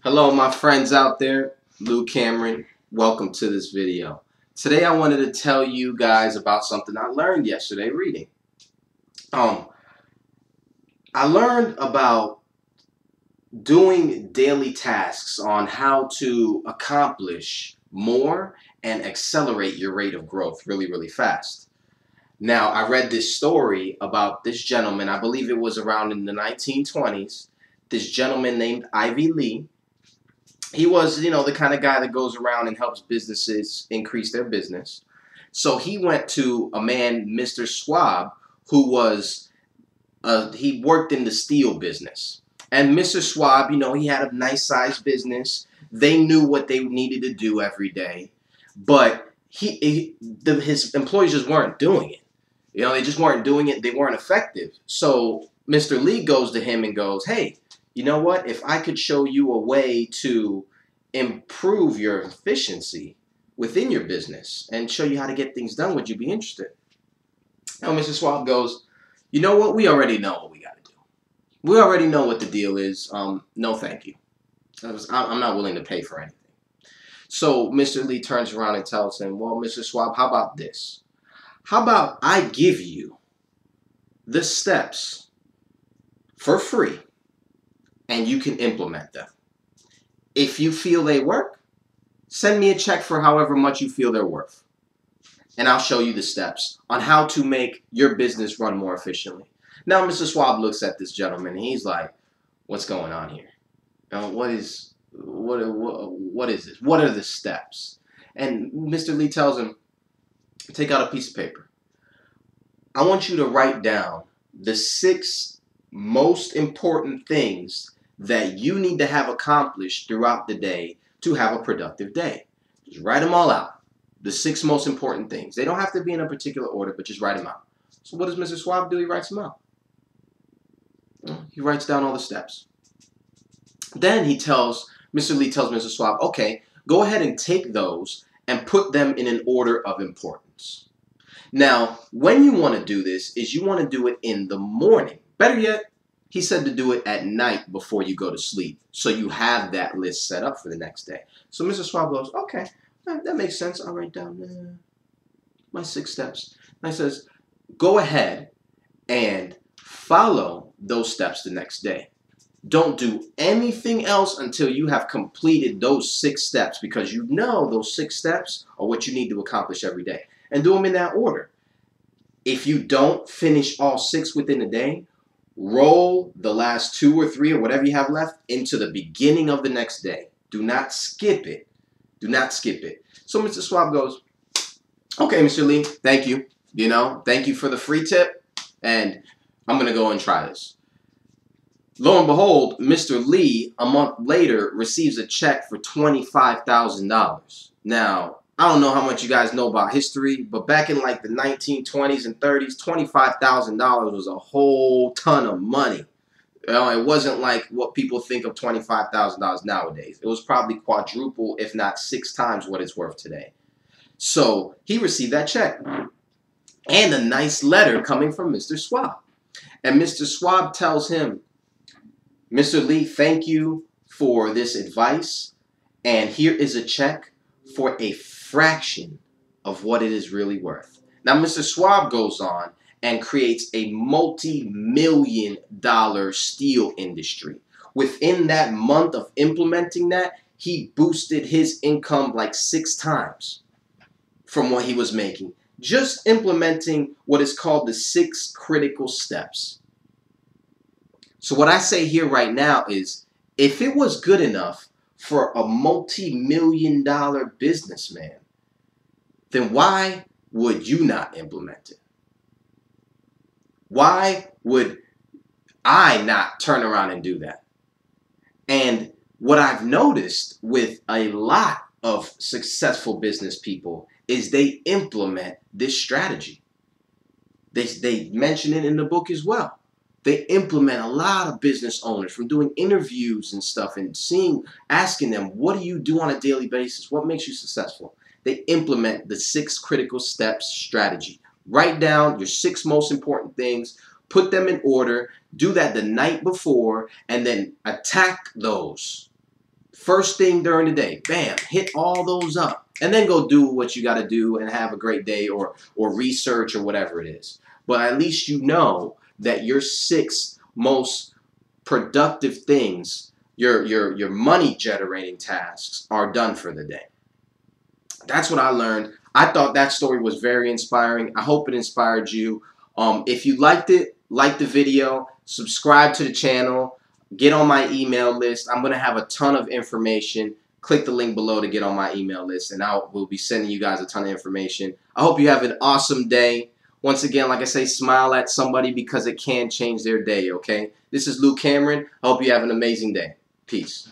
Hello my friends out there, Lou Cameron. Welcome to this video. Today I wanted to tell you guys about something I learned yesterday reading. I learned about doing daily tasks on how to accomplish more and accelerate your rate of growth really fast. Now, I read this story about this gentleman, I believe it was around in the 1920s, this gentleman named Ivy Lee. He was, the kind of guy that goes around and helps businesses increase their business. So he went to a man, Mr. Schwab, who was, he worked in the steel business. And Mr. Schwab, he had a nice sized business. They knew what they needed to do every day. But his employees just weren't doing it. They just weren't doing it. They weren't effective. So Mr. Lee goes to him and goes, hey, you know what? If I could show you a way to improve your efficiency within your business and show you how to get things done, would you be interested? Now, Mr. Schwab goes, you know what? We already know what we got to do. We already know what the deal is. No, thank you. I'm not willing to pay for anything. So Mr. Lee turns around and tells him, well, Mr. Schwab, how about this? How about I give you the steps for free and you can implement them. If you feel they work, send me a check for however much you feel they're worth. And I'll show you the steps on how to make your business run more efficiently. Now, Mr. Schwab looks at this gentleman and he's like, what's going on here? What is this? What are the steps? And Mr. Lee tells him, take out a piece of paper. I want you to write down the 6 most important things that you need to have accomplished throughout the day to have a productive day. Just write them all out. The 6 most important things. They don't have to be in a particular order, but just write them out. So what does Mr. Schwab do? He writes them out. He writes down all the steps. Then Mr. Lee tells Mr. Schwab, okay, go ahead and take those and put them in an order of importance. Now, when you want to do this is you want to do it in the morning. Better yet, he said to do it at night before you go to sleep, so you have that list set up for the next day. So Mr. Schwab goes, okay, that makes sense. I'll write down my 6 steps. And I says, go ahead and follow those steps the next day. Don't do anything else until you have completed those 6 steps, because you know those 6 steps are what you need to accomplish every day. And do them in that order. If you don't finish all 6 within a day, roll the last 2 or 3 or whatever you have left into the beginning of the next day. Do not skip it. Do not skip it. So Mr. Schwab goes, okay, Mr. Lee, thank you. Thank you for the free tip. And I'm going to go and try this. Lo and behold, Mr. Lee, a month later, receives a check for $25,000. Now, I don't know how much you guys know about history, but back in like the 1920s and 30s, $25,000 was a whole ton of money. It wasn't like what people think of $25,000 nowadays. It was probably quadruple, if not 6 times what it's worth today. So he received that check and a nice letter coming from Mr. Schwab. And Mr. Schwab tells him, Mr. Lee, thank you for this advice. And here is a check for a fraction of what it is really worth. Now, Mr. Schwab goes on and creates a multi-million-dollar steel industry. Within that month of implementing that, he boosted his income like 6 times from what he was making. Just implementing what is called the 6 critical steps. So what I say here right now is, if it was good enough for a multi-million-dollar businessman, then why would you not implement it? Why would I not turn around and do that? And what I've noticed with a lot of successful business people is they implement this strategy. They mention it in the book as well. They implement a lot of business owners from doing interviews and stuff and asking them, what do you do on a daily basis? What makes you successful? They implement the 6 critical steps strategy. Write down your 6 most important things, put them in order, do that the night before, and then attack those First thing during the day, bam, hit all those up. And then go do what you got to do and have a great day, or research or whatever it is. But at least you know that your 6 most productive things, your money generating tasks, are done for the day. That's what I learned. I thought that story was very inspiring. I hope it inspired you. If you liked it, like the video, subscribe to the channel, get on my email list. I'm going to have a ton of information. Click the link below to get on my email list, and I will be sending you guys a ton of information. I hope you have an awesome day. Once again, like I say, smile at somebody, because it can change their day, okay? This is Luke Cameron. I hope you have an amazing day. Peace.